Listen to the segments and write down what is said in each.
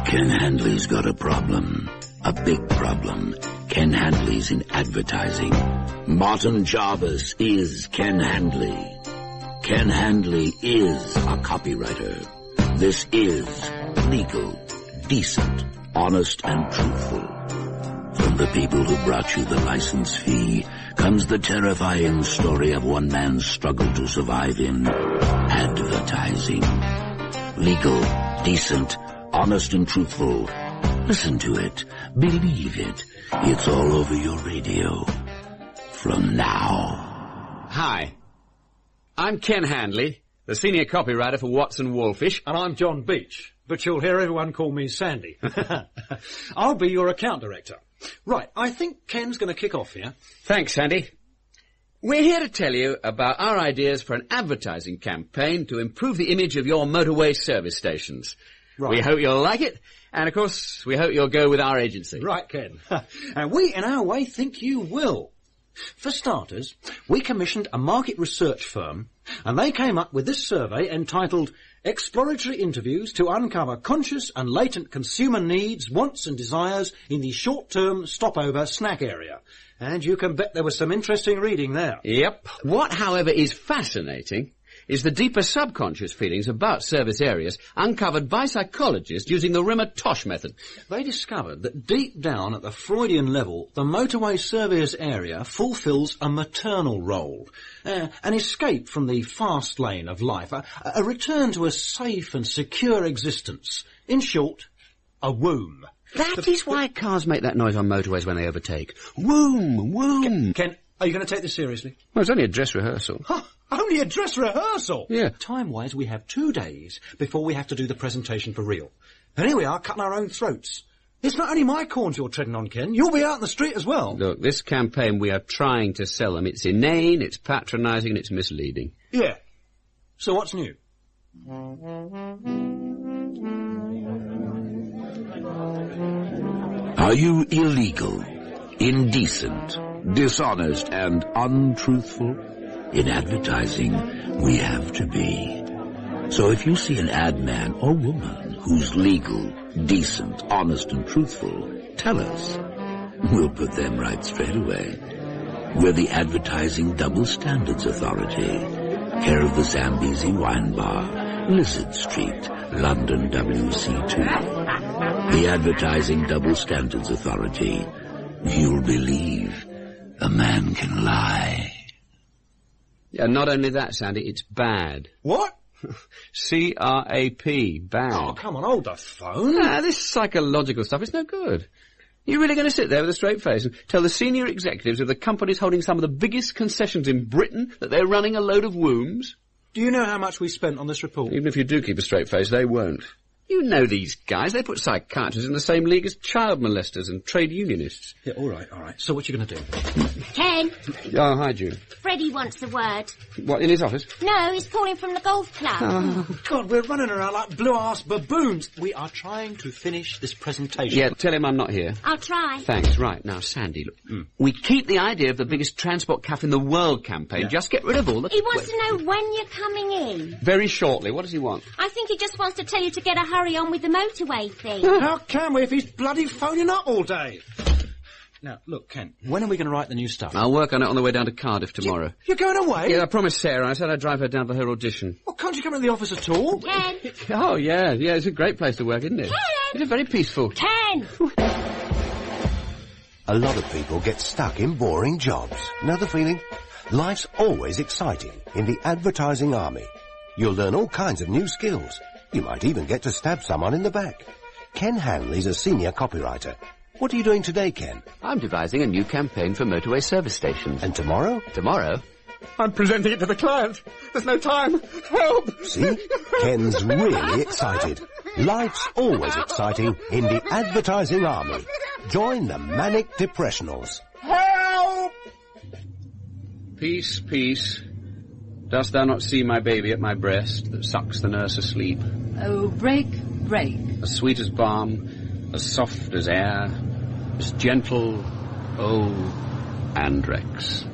Ken Handley's got a problem. A big problem. Ken Handley's in advertising. Martin Jarvis is Ken Handley. Ken Handley is a copywriter. This is legal, decent, honest, and truthful. From the people who brought you the license fee comes the terrifying story of one man's struggle to survive in advertising. Legal, decent, honest, and truthful. Listen to it. Believe it. It's all over your radio. From now. Hi. I'm Ken Handley, the senior copywriter for Watson Wallfish. And I'm John Beach, but you'll hear everyone call me Sandy. I'll be your account director. Right, I think Ken's going to kick off here. Thanks, Sandy. We're here to tell you about our ideas for an advertising campaign to improve the image of your motorway service stations. Right. We hope you'll like it, and of course, we hope you'll go with our agency. Right, Ken. And we, in our way, think you will. For starters, we commissioned a market research firm, and they came up with this survey entitled Exploratory Interviews to Uncover Conscious and Latent Consumer Needs, Wants and Desires in the Short-Term Stopover Snack Area. And you can bet there was some interesting reading there. Yep. What, however, is fascinating is the deeper subconscious feelings about service areas uncovered by psychologists using the Rimmer-Tosh method. They discovered that deep down at the Freudian level, the motorway service area fulfills a maternal role, an escape from the fast lane of life, a return to a safe and secure existence. In short, a womb. That is why cars make that noise on motorways when they overtake. Womb, womb. Ken, are you going to take this seriously? Well, it's only a dress rehearsal. Huh, only a dress rehearsal? Yeah. Time-wise, we have 2 days before we have to do the presentation for real. And here we are, cutting our own throats. It's not only my corns you're treading on, Ken. You'll be out in the street as well. Look, this campaign, we are trying to sell them. It's inane, it's patronising, and it's misleading. Yeah. So what's new? Are you illegal, indecent, dishonest, and untruthful? In advertising, we have to be. So if you see an ad man or woman who's legal, decent, honest, and truthful, tell us. We'll put them right straight away. We're the Advertising Double Standards Authority, care of the Zambezi Wine Bar, Lizard Street, London WC2. The Advertising Double Standards Authority. You'll believe a man can lie. Yeah, not only that, Sandy, it's bad. What? C-R-A-P, bad. Oh, come on, hold the phone. This psychological stuff is no good. You're really going to sit there with a straight face and tell the senior executives of the companies holding some of the biggest concessions in Britain that they're running a load of wombs? Do you know how much we spent on this report? Even if you do keep a straight face, they won't. You know these guys. They put psychiatrists in the same league as child molesters and trade unionists. Yeah, all right. So what you going to do? Ken. Oh, hi, June. Freddie wants the word. What, in his office? No, he's calling from the golf club. Oh, God, we're running around like blue-ass baboons. We are trying to finish this presentation. Yeah, tell him I'm not here. I'll try. Thanks. Right, now, Sandy, look. We keep the idea of the biggest transport cafe in the world campaign. Yeah. Just get rid of all the... He wants to know when you're coming in. Very shortly. What does he want? I think he just wants to tell you to get a hurry on with the motorway thing. How can we if he's bloody phoning up all day? Now, look, Ken, when are we going to write the new stuff? I'll work on it on the way down to Cardiff tomorrow. You're going away? Yeah, I promised Sarah. I said I'd drive her down for her audition. Well, can't you come into the office at all? Ken! Oh, yeah, it's a great place to work, isn't it? Ken! It's very peaceful. Ken! A lot of people get stuck in boring jobs. Know the feeling? Life's always exciting in the advertising army. You'll learn all kinds of new skills. You might even get to stab someone in the back. Ken Handley's a senior copywriter. What are you doing today, Ken? I'm devising a new campaign for motorway service stations. And tomorrow? Tomorrow? I'm presenting it to the client. There's no time. Help! See? Ken's really excited. Life's always exciting in the advertising army. Join the Manic Depressionals. Help! Peace, peace. Dost thou not see my baby at my breast that sucks the nurse asleep? Oh, break, break. As sweet as balm, as soft as air, as gentle, oh, Andrex.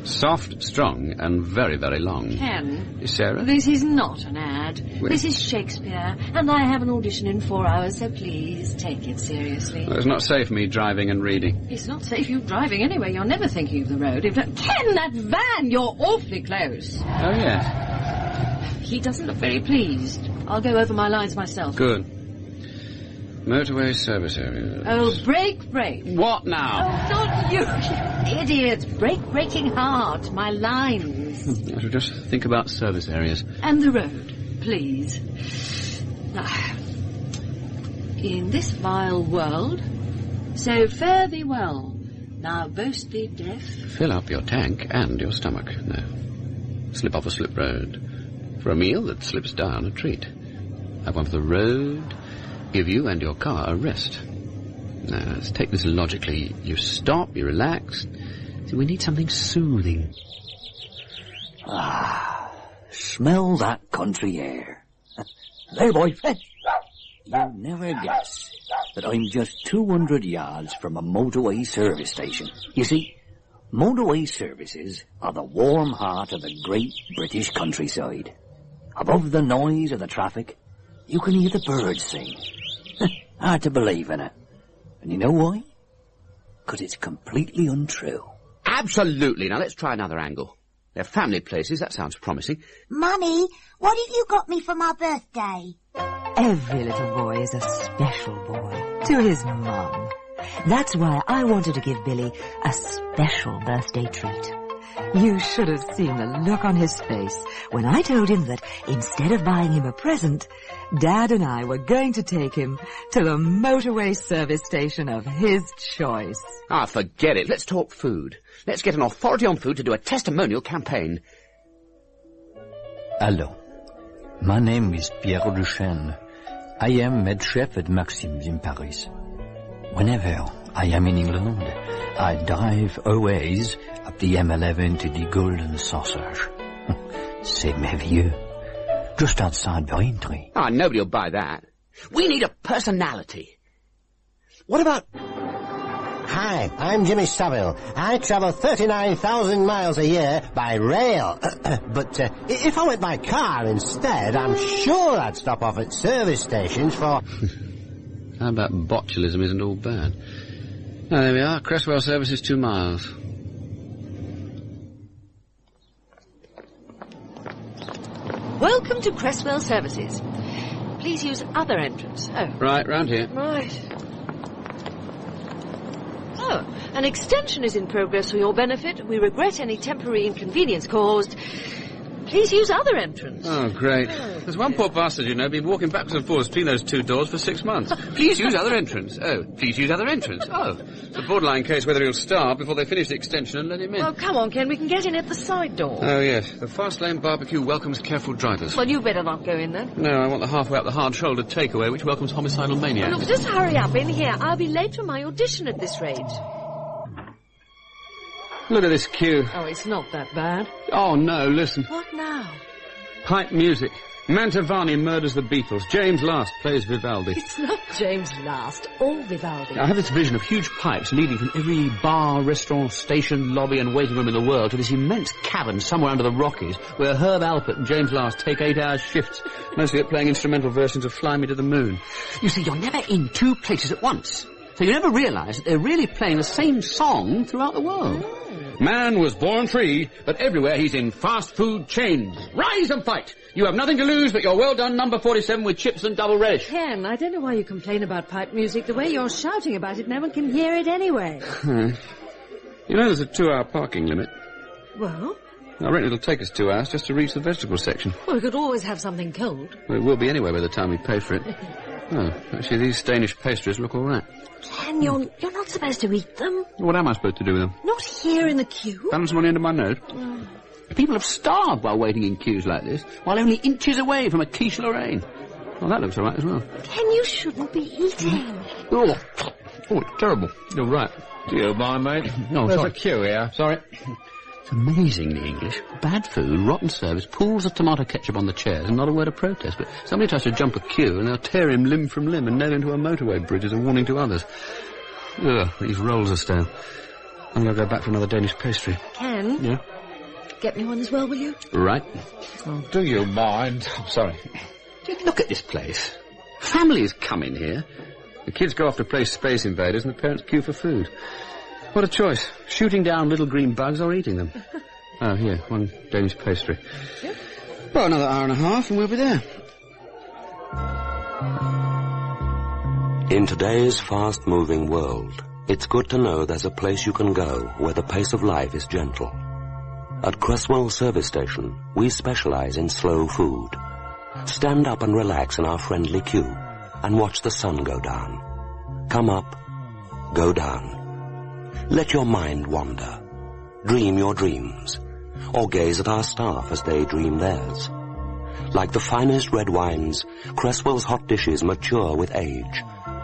Soft, strong, and very, very long. Ken. Sarah? This is not an ad. This is Shakespeare, and I have an audition in 4 hours, so please take it seriously. Well, it's not safe me driving and reading. It's not safe you driving anyway. You're never thinking of the road. Ken, that van! You're awfully close. Oh, yes. He doesn't look very pleased. I'll go over my lines myself. Good. Motorway service area. Oh, brake. What now? Oh, not you idiot. Breaking heart. My lines. I should just think about service areas. And the road, please. In this vile world, so fare thee well. Now boast thee death. Fill up your tank and your stomach. No. Slip off a slip road. For a meal that slips down a treat. Have one for the road. Give you and your car a rest. Now, let's take this logically. You stop, you relax. See, we need something soothing. Smell that country air. There, boy. You'll never guess that I'm just 200 yards from a motorway service station. You see, motorway services are the warm heart of the great British countryside. Above the noise of the traffic, you can hear the birds sing. Hard to believe in it. And you know why? Because it's completely untrue. Absolutely. Now let's try another angle. They're family places. That sounds promising. Mummy, what have you got me for my birthday? Every little boy is a special boy to his mum. That's why I wanted to give Billy a special birthday treat. You should have seen the look on his face when I told him that instead of buying him a present, Dad and I were going to take him to the motorway service station of his choice. Forget it. Let's talk food. Let's get an authority on food to do a testimonial campaign. Hello. My name is Pierre Duchesne. I am head chef at Maxim's in Paris. Whenever I am in England, I drive always up the M11 to the Golden Sausage. C'est merveilleux. Just outside Braintree. Nobody will buy that. We need a personality. What about... Hi, I'm Jimmy Savile. I travel 39,000 miles a year by rail. But if I went by car instead, I'm sure I'd stop off at service stations for... How about botulism isn't all bad? Oh, there we are. Cresswell Services, 2 miles. Welcome to Cresswell Services. Please use other entrance. Oh. Right, round here. Right. Oh, an extension is in progress for your benefit. We regret any temporary inconvenience caused. Please use other entrance. Oh, great. There's one poor bastard, you know, been walking backwards and forwards between those 2 doors for 6 months. Please use other entrance. Oh, please use other entrance. Oh, it's a borderline case whether he'll starve before they finish the extension and let him in. Oh, come on, Ken, we can get in at the side door. Oh, yes. The Fast Lane Barbecue welcomes careful drivers. Well, you better not go in then. No, I want the halfway up the hard-shouldered takeaway, which welcomes homicidal maniacs. Look, just hurry up in here. I'll be late for my audition at this rate. Look at this queue. Oh, it's not that bad. Oh, no, listen. What now? Pipe music. Mantovani murders the Beatles. James Last plays Vivaldi. It's not James Last or Vivaldi. I have this vision of huge pipes leading from every bar, restaurant, station, lobby and waiting room in the world to this immense cavern somewhere under the Rockies where Herb Alpert and James Last take 8-hour shifts, mostly at playing instrumental versions of Fly Me to the Moon. You see, you're never in 2 places at once. So you never realise that they're really playing the same song throughout the world. Man was born free, but everywhere he's in fast food chains. Rise and fight! You have nothing to lose but your well-done number 47 with chips and double relish. Ken, I don't know why you complain about pipe music. The way you're shouting about it, no one can hear it anyway. You know there's a 2-hour parking limit. Well? I reckon it'll take us 2 hours just to reach the vegetable section. Well, we could always have something cold. Well, it will be anyway by the time we pay for it. Oh, actually, these Danish pastries look all right. Ken, you're not supposed to eat them. What am I supposed to do with them? Not here in the queue. Balance one end of my nose. People have starved while waiting in queues like this, while only inches away from a quiche Lorraine. Well, that looks all right as well. Ken, you shouldn't be eating. Oh, it's terrible. You're right. Do you mind, mate? No, There's sorry. a queue here. Sorry. It's amazing, the English. Bad food, rotten service, pools of tomato ketchup on the chairs, and not a word of protest. But somebody tries to jump a queue, and they'll tear him limb from limb and nail him to a motorway bridge as a warning to others. Ugh, these rolls are stale. I'm going to go back for another Danish pastry. Ken? Yeah? Get me one as well, will you? Right. Oh, do you mind? I'm sorry. Look at this place. Families come in here. The kids go off to play Space Invaders and the parents queue for food. What a choice. Shooting down little green bugs or eating them. Oh, here, one Danish pastry. Yep. Well, another hour and a half and we'll be there. In today's fast-moving world, it's good to know there's a place you can go where the pace of life is gentle. At Cresswell Service Station, we specialize in slow food. Stand up and relax in our friendly queue and watch the sun go down. Come up, go down. Let your mind wander. Dream your dreams. Or gaze at our staff as they dream theirs. Like the finest red wines, Cresswell's hot dishes mature with age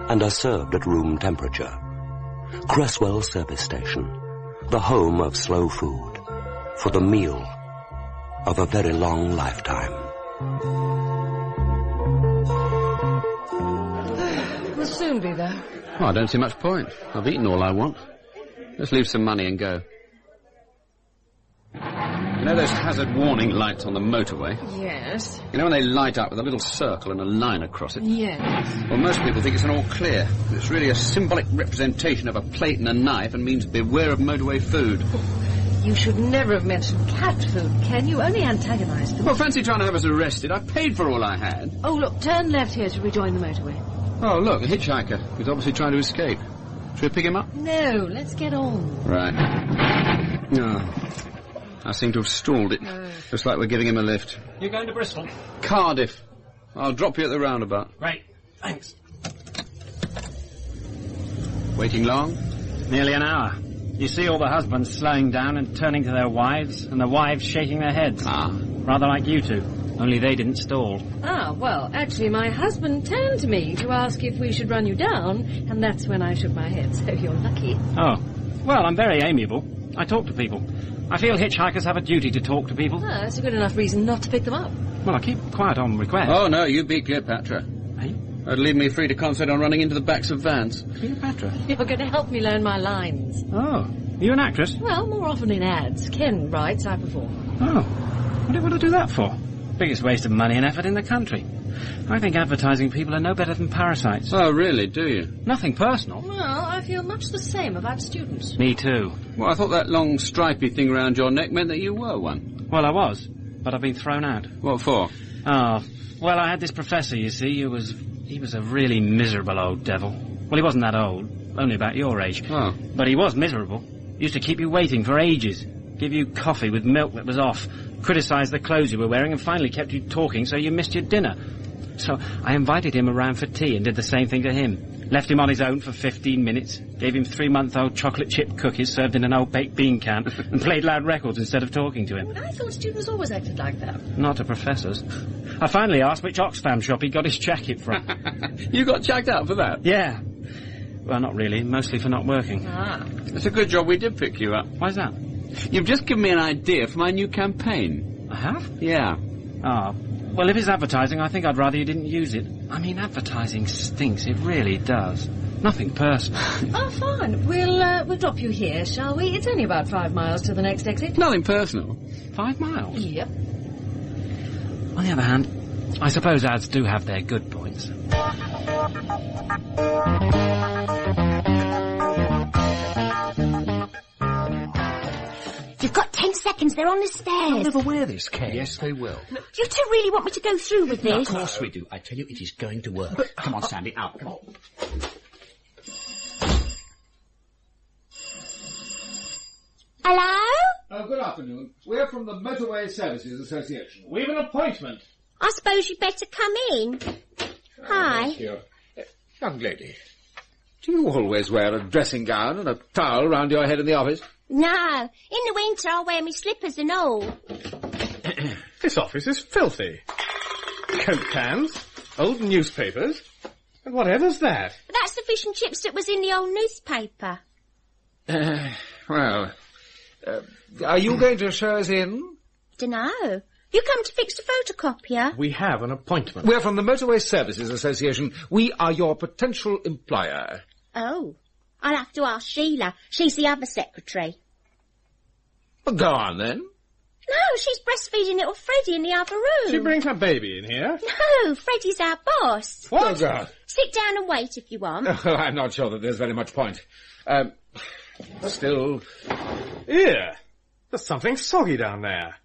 and are served at room temperature. Cresswell Service Station, the home of slow food, for the meal of a very long lifetime. We'll soon be there. Oh, I don't see much point. I've eaten all I want. Let's leave some money and go. You know those hazard warning lights on the motorway? Yes. You know when they light up with a little circle and a line across it? Yes. Well, most people think it's an all clear. It's really a symbolic representation of a plate and a knife and means beware of motorway food. You should never have mentioned cat food, Ken. You only antagonised them. Well, fancy trying to have us arrested. I paid for all I had. Oh, look, turn left here to rejoin the motorway. Oh, look, a hitchhiker. He's obviously trying to escape. Should we pick him up? No, let's get on. Right. Oh. I seem to have stalled it. Looks like we're giving him a lift. You're going to Bristol? Cardiff. I'll drop you at the roundabout. Great. Thanks. Waiting long? Nearly an hour. You see all the husbands slowing down and turning to their wives, and the wives shaking their heads. Ah. Rather like you two, only they didn't stall. Ah, well, actually, my husband turned to me to ask if we should run you down, and that's when I shook my head, so you're lucky. Oh. Well, I'm very amiable. I talk to people. I feel hitchhikers have a duty to talk to people. Ah, that's a good enough reason not to pick them up. Well, I keep quiet on request. Oh, no, you be Cleopatra. Hey? That'd leave me free to concentrate on running into the backs of vans. Cleopatra? You're going to help me learn my lines. Oh. Are you an actress? Well, more often in ads. Ken writes, I perform. Oh. What do you want to do that for? Biggest waste of money and effort in the country. I think advertising people are no better than parasites. Oh, really, do you? Nothing personal. Well, I feel much the same about students. Me too. Well, I thought that long stripy thing around your neck meant that you were one. Well, I was, but I've been thrown out. What for? Oh, well, I had this professor, you see, he was a really miserable old devil. Well, he wasn't that old, only about your age. Oh. But he was miserable. He used to keep you waiting for ages, give you coffee with milk that was off, criticise the clothes you were wearing, and finally kept you talking so you missed your dinner. So I invited him around for tea and did the same thing to him. Left him on his own for 15 minutes, gave him 3-month-old chocolate chip cookies served in an old baked bean can, and played loud records instead of talking to him. I thought students always acted like that. Not to professors. I finally asked which Oxfam shop he got his jacket from. You got chucked out for that? Yeah. Well, not really. Mostly for not working. Ah. It's a good job we did pick you up. Why's that? You've just given me an idea for my new campaign. I have? Yeah. Ah. Well, if it's advertising, I think I'd rather you didn't use it. I mean, advertising stinks. It really does. Nothing personal. Oh, fine. We'll drop you here, shall we? It's only about 5 miles to the next exit. Nothing personal. 5 miles? Yep. On the other hand, I suppose ads do have their good points. You've got 10 seconds. They're on the stairs. They'll never wear this, Kay. Yes, they will. You two really want me to go through with this? Of course we do. I tell you, it is going to work. Come on, Sandy, out. Come on. Hello? Good afternoon. We're from the Motorway Services Association. We've an appointment. I suppose you'd better come in. Hi. Young lady, do you always wear a dressing gown and a towel round your head in the office? No. In the winter, I wear my slippers and all. This office is filthy. Coke cans, old newspapers, and whatever's that? That's the fish and chips that was in the old newspaper. Are you going to show us in? Dunno. You come to fix the photocopier? We have an appointment. We're from the Motorway Services Association. We are your potential employer. Oh. I'll have to ask Sheila. She's the other secretary. Well, go on, then. No, she's breastfeeding little Freddie in the other room. She brings her baby in here? No, Freddie's our boss. What? Oh, God. Sit down and wait if you want. Oh, I'm not sure that there's very much point. Still... Here, there's something soggy down there.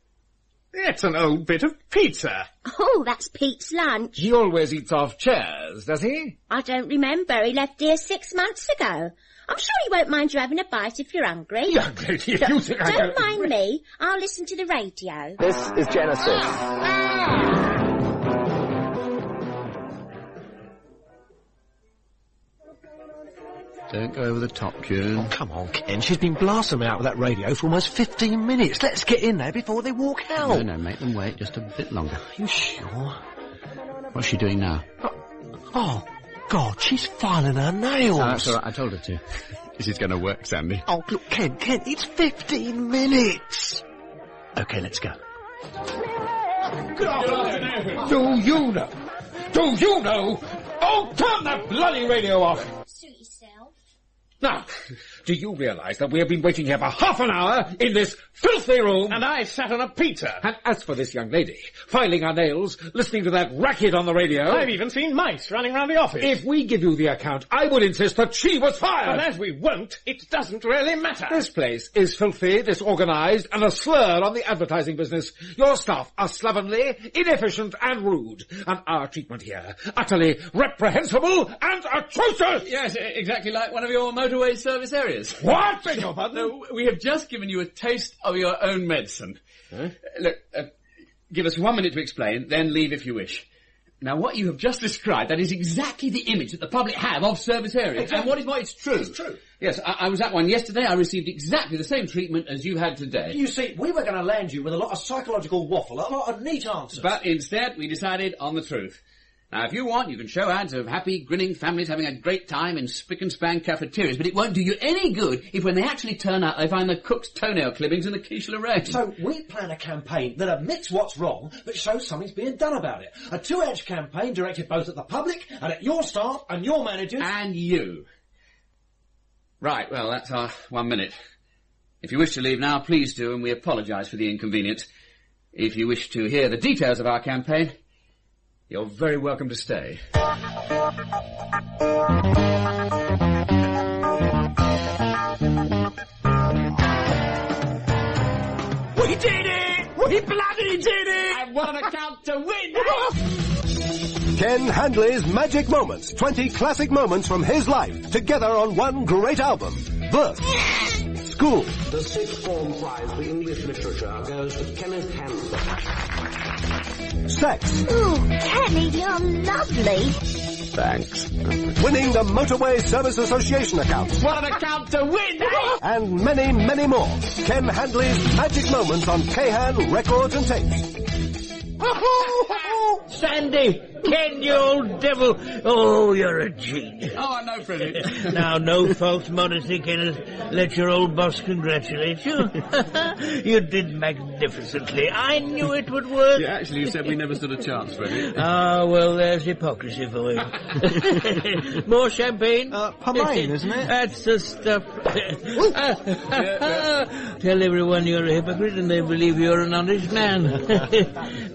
It's an old bit of pizza. Oh, that's Pete's lunch. He always eats off chairs, does he? I don't remember. He left here 6 months ago. I'm sure he won't mind you having a bite if you're hungry. Young lady, if you think Don't mind me. I'll listen to the radio. This is Genesis. Don't go over the top, June. Oh, come on, Ken. She's been blasting me out with that radio for almost 15 minutes. Let's get in there before they walk out. No, make them wait just a bit longer. Are you sure? What's she doing now? Oh, God, she's filing her nails. Oh, that's all right. I told her to. This is going to work, Sandy. Oh, look, Ken, it's 15 minutes. OK, let's go. Good afternoon. Do you know? Oh, turn that bloody radio off. Suit yourself. Now, do you realise that we have been waiting here for half an hour in this filthy room? And I sat on a pizza. And as for this young lady, filing her nails, listening to that racket on the radio... I've even seen mice running around the office. If we give you the account, I would insist that she was fired. But as we won't, it doesn't really matter. This place is filthy, disorganised, and a slur on the advertising business. Your staff are slovenly, inefficient, and rude. And our treatment here, utterly reprehensible and atrocious! Yes, exactly like one of your motorway service areas. What? Beg your pardon? No, we have just given you a taste of your own medicine. Huh? Look, give us 1 minute to explain, then leave if you wish. Now, what you have just described, that is exactly the image that the public have of service areas. Exactly. And what is more, it's true. It's true. Yes, I was at one yesterday. I received exactly the same treatment as you had today. You see, we were going to land you with a lot of psychological waffle, a lot of neat answers. But instead, we decided on the truth. Now, if you want, you can show ads of happy, grinning families having a great time in spick-and-span cafeterias, but it won't do you any good if when they actually turn up, they find the cook's toenail clippings in the quiche Lorraine. So we plan a campaign that admits what's wrong, but shows something's being done about it. A two-edged campaign directed both at the public and at your staff and your managers. And you. Right, well, that's our 1 minute. If you wish to leave now, please do, and we apologise for the inconvenience. If you wish to hear the details of our campaign... you're very welcome to stay. We did it! We bloody did it! And what a count to win! Ken Handley's Magic Moments. 20 classic moments from his life, together on one great album. Birth. School. The sixth form prize for English literature goes to Kenneth Handley. Sex. Ooh, Kenny, you're lovely. Thanks. Winning the Motorway Service Association account. What an account to win! And many, many more. Ken Handley's Magic Moments on K-Han Records and Tapes. Sandy! Ken, you old devil! Oh, you're a genius. Oh, I know, Freddie. Now, no false modesty, Kenneth. Let your old boss congratulate you. You did magnificently. I knew it would work. Yeah, actually, you said we never stood a chance, Freddie. Ah, well, there's hypocrisy for you. More champagne? Pomade, isn't it? That's the stuff. Tell everyone you're a hypocrite and they believe you're an honest man.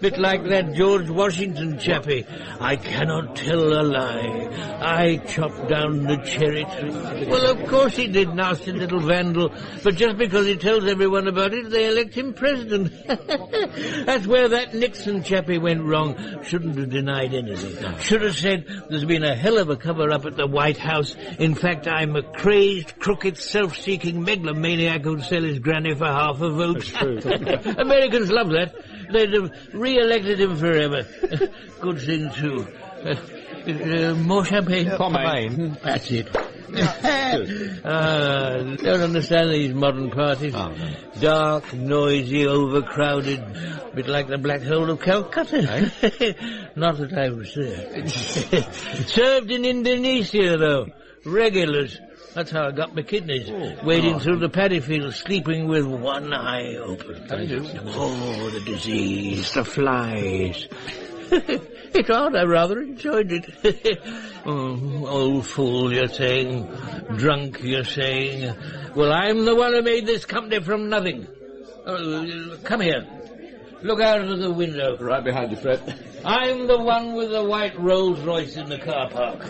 Bit like that George Washington chappie. I cannot tell a lie. I chopped down the cherry tree. Well, of course he did, nasty little vandal. But just because he tells everyone about it, they elect him president. That's where that Nixon chappie went wrong. Shouldn't have denied anything. Should have said there's been a hell of a cover-up at the White House. In fact, I'm a crazed, crooked, self-seeking megalomaniac who'd sell his granny for half a vote. That's true. Americans love that. They'd have re-elected him forever. Good thing, too. More champagne? Pomade. That's it. Don't understand these modern parties. Oh, no. Dark, noisy, overcrowded. A bit like the Black Hole of Calcutta. Eh? Not that I was there. Served in Indonesia, though. Regulars. That's how I got my kidneys. Wading through the paddy field, sleeping with one eye open. Oh, the disease, the flies. It's odd, I rather enjoyed it. Oh, old fool, you're saying. Drunk, you're saying. Well, I'm the one who made this company from nothing. Come here. Look out of the window. Right behind you, Fred. I'm the one with the white Rolls Royce in the car park.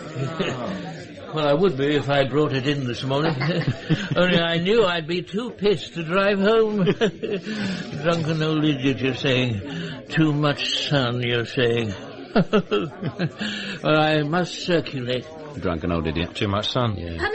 Well, I would be if I brought it in this morning. Only I knew I'd be too pissed to drive home. Drunken old idiot, you're saying. Too much sun, you're saying. Well, I must circulate. Drunken old idiot. Too much sun. Hermione?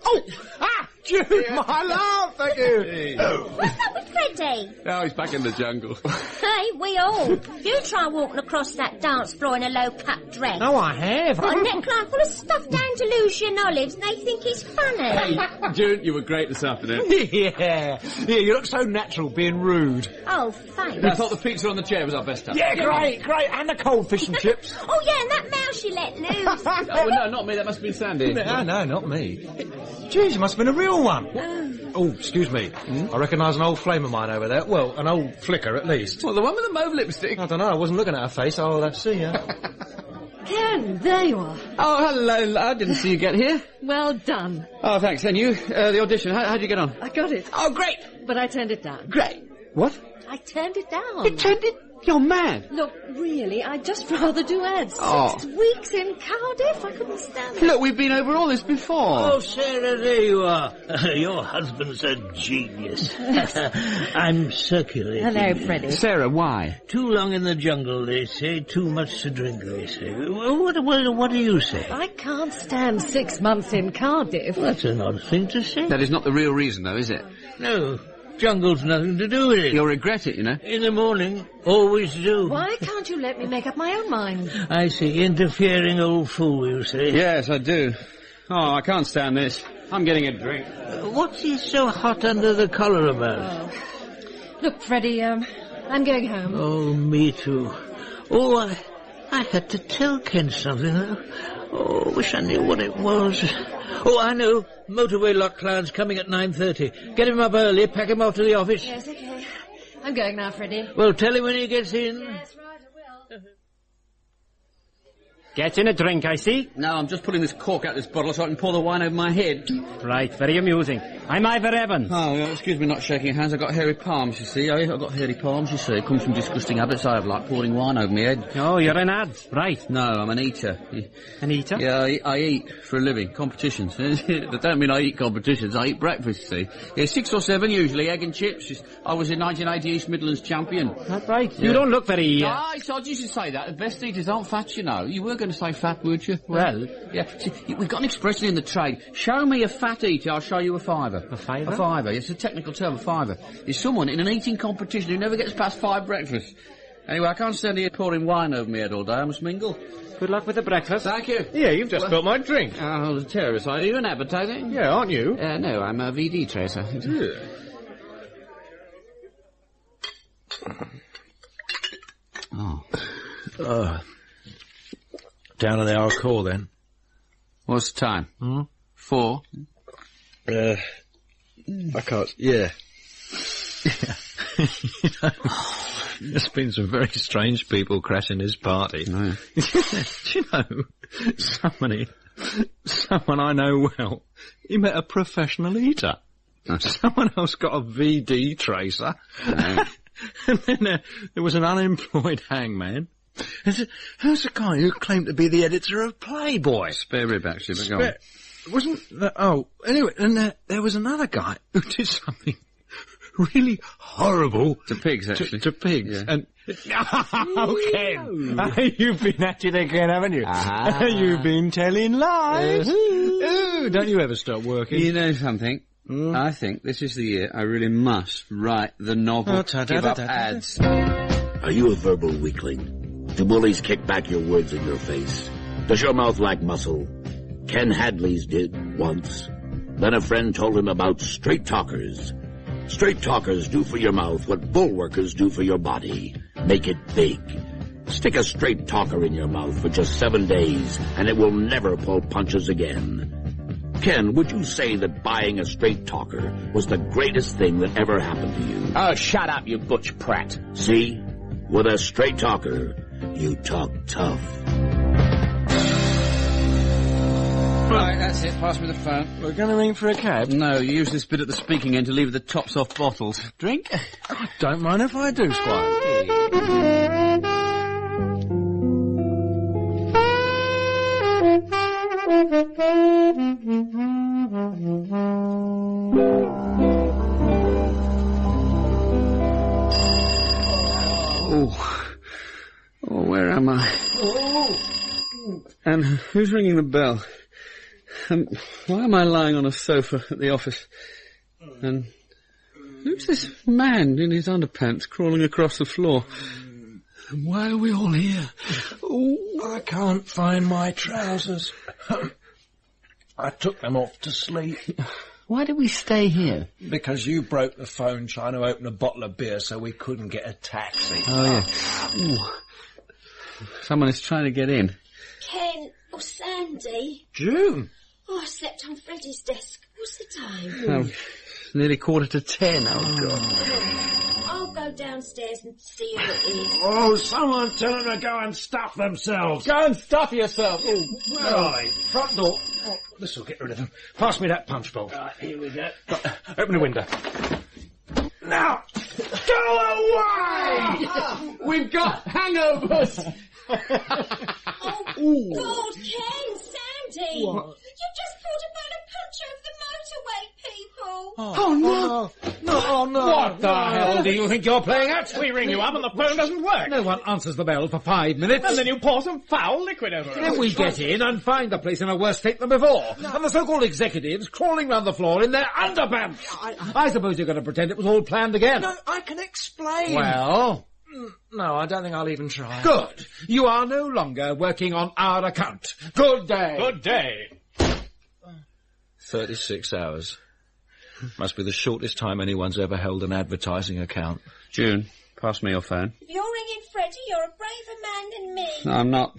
Oh! Ah! Jude, my love! Thank you! What's up with Freddie? Oh, he's back in the jungle. Hey, we all. You try walking across that dance floor in a low-cut dress. No, I have. Got a neckline full of stuffed Andalusian olives, and they think it's funny. Hey, June, you were great this afternoon. Yeah, you look so natural being rude. Oh, thanks. I thought the pizza on the chair was our best time. Yeah, great, and the cold fish and chips. Oh, yeah, and that mouse you let loose. Oh, well, no, not me. That must have been Sandy. No, not me. Jeez, it must have been a real one. Oh, excuse me. I recognise an old flame of mine over there. Well, an old flicker at least. Well, the one with the mauve lipstick. I don't know. I wasn't looking at her face. I'll see you. Ken, there you are. Oh, hello. I didn't see you get here. Well done. Oh, thanks. And you, the audition, how'd you get on? I got it. Oh, great. But I turned it down. Great. What? I turned it down. You turned it? You're mad. Look, really, I'd just rather do ads. Oh. 6 weeks in Cardiff, I couldn't stand it. Look, we've been over all this before. Oh, Sarah, there you are. Your husband's a genius. I'm circulating. Hello, Freddie. Sarah, why? Too long in the jungle, they say. Too much to drink, they say. What do you say? I can't stand 6 months in Cardiff. That's an odd thing to say. That is not the real reason, though, is it? No. Jungle's nothing to do with it. You'll regret it, you know. In the morning, always do. Why can't you let me make up my own mind? I see. Interfering old fool, you say. Yes, I do. Oh, I can't stand this. I'm getting a drink. What's he so hot under the collar about? Oh. Look, Freddie, I'm going home. Oh, me too. Oh, I had to tell Ken something, though. Oh, wish I knew what it was. Oh, I know. Motorway lot cloud's coming at 9:30. Get him up early, pack him off to the office. Yes, okay. I'm going now, Freddie. Well, tell him when he gets in. Yes, right, I will. Getting a drink, I see. No, I'm just pulling this cork out of this bottle so I can pour the wine over my head. Right, very amusing. I'm Ivor Evans. Oh, excuse me not shaking hands. I've got hairy palms, you see. I've got hairy palms, you see. It comes from disgusting habits I have, like pouring wine over my head. Oh, you're an ad. Right. No, I'm an eater. An eater? Yeah, I eat for a living. Competitions. That don't mean I eat competitions. I eat breakfast, see. Yeah, 6 or 7 usually, egg and chips. I was a 1980 East Midlands champion. That's right. Yeah. You don't look very... I told you to say that. The best eaters aren't fat, you know. You were going to say fat, weren't you? Well... Yeah, see, we've got an expression in the trade. Show me a fat eater, I'll show you a fiver. A fiver? A fiver. It's a technical term, a fiver. It's someone in an eating competition who never gets past 5 breakfasts. Anyway, I can't stand here pouring wine over my head all day. I must mingle. Good luck with the breakfast. Thank you. Yeah, you've just spilt my drink. Oh, the terrorist. Are you in advertising? Yeah, aren't you? No, I'm a VD tracer. Oh. Down an hour call, then. What's the time? 4? I can't... Yeah. There's been some very strange people crashing this party. No. Do you know, someone I know well, he met a professional eater. Someone else got a VD tracer. No. And then there was an unemployed hangman. Who's the guy who claimed to be the editor of Playboy? Spare rib, actually, but go on. Wasn't that... Oh, anyway, and there was another guy who did something really horrible... To pigs, actually. To pigs. Yeah. And... Oh, Ken! You've been at it again, haven't you? You've been telling lies. Ooh, don't you ever stop working? You know something? I think this is the year I really must write the novel Give Up Ads. Are you a verbal weakling? Do bullies kick back your words in your face? Does your mouth lack muscle? Ken Hadley's did once. Then a friend told him about straight talkers. Straight talkers do for your mouth what bull workers do for your body. Make it big. Stick a straight talker in your mouth for just 7 days, and it will never pull punches again. Ken, would you say that buying a straight talker was the greatest thing that ever happened to you? Oh, shut up, you butch prat. See? With a straight talker, you talk tough. Right, that's it. Pass me the phone. We're going to ring for a cab? No, you use this bit at the speaking end to leave the tops off bottles. Drink? I don't mind if I do, Squire. Oh, where am I? And who's ringing the bell? And why am I lying on a sofa at the office? And who's this man in his underpants crawling across the floor? And why are we all here? I can't find my trousers. I took them off to sleep. Why did we stay here? Because you broke the phone trying to open a bottle of beer so we couldn't get a taxi. Oh, yeah. Ooh. Someone is trying to get in. Ken or Sandy? June? Oh, I slept on Freddie's desk. What's the time? Oh, it's nearly 9:45. Oh, God. I'll go downstairs and see who it is. Oh, someone tell them to go and stuff themselves. Go and stuff yourself. Oh, where are they? Front door. Oh, this will get rid of them. Pass me that punch bowl. Right, here we go. Open the window. Now, go away! We've got hangovers! Oh, God, Ken, Sandy! What? You just brought about a picture of the motorway people! Oh, no! What the hell do you think you're playing at? We ring you up and the phone doesn't work. No one answers the bell for 5 minutes. And then you pour some foul liquid over it. Then we get in and find the place in a worse state than before. And the so-called executives crawling round the floor in their underpants. I suppose you're going to pretend it was all planned again. No, I can explain. Well? No, I don't think I'll even try. Good. You are no longer working on our account. Good day. Good day. 36 hours. Must be the shortest time anyone's ever held an advertising account. June, pass me your phone. If you're ringing Freddie, you're a braver man than me. No, I'm not.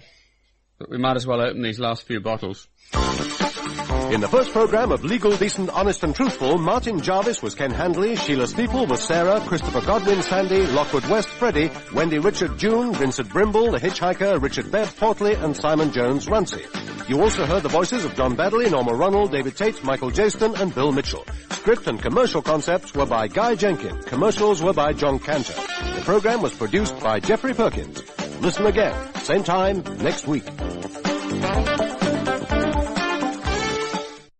But we might as well open these last few bottles. In the first programme of Legal, Decent, Honest and Truthful, Martin Jarvis was Ken Handley, Sheila Steeple was Sarah, Christopher Godwin Sandy, Lockwood West Freddie, Wendy Richard June, Vincent Brimble, The Hitchhiker, Richard Bev Portley and Simon Jones Runcie. You also heard the voices of John Baddeley, Norma Ronald, David Tate, Michael Jaston and Bill Mitchell. Script and commercial concepts were by Guy Jenkins. Commercials were by John Cantor. The programme was produced by Jeffrey Perkins. Listen again, same time next week.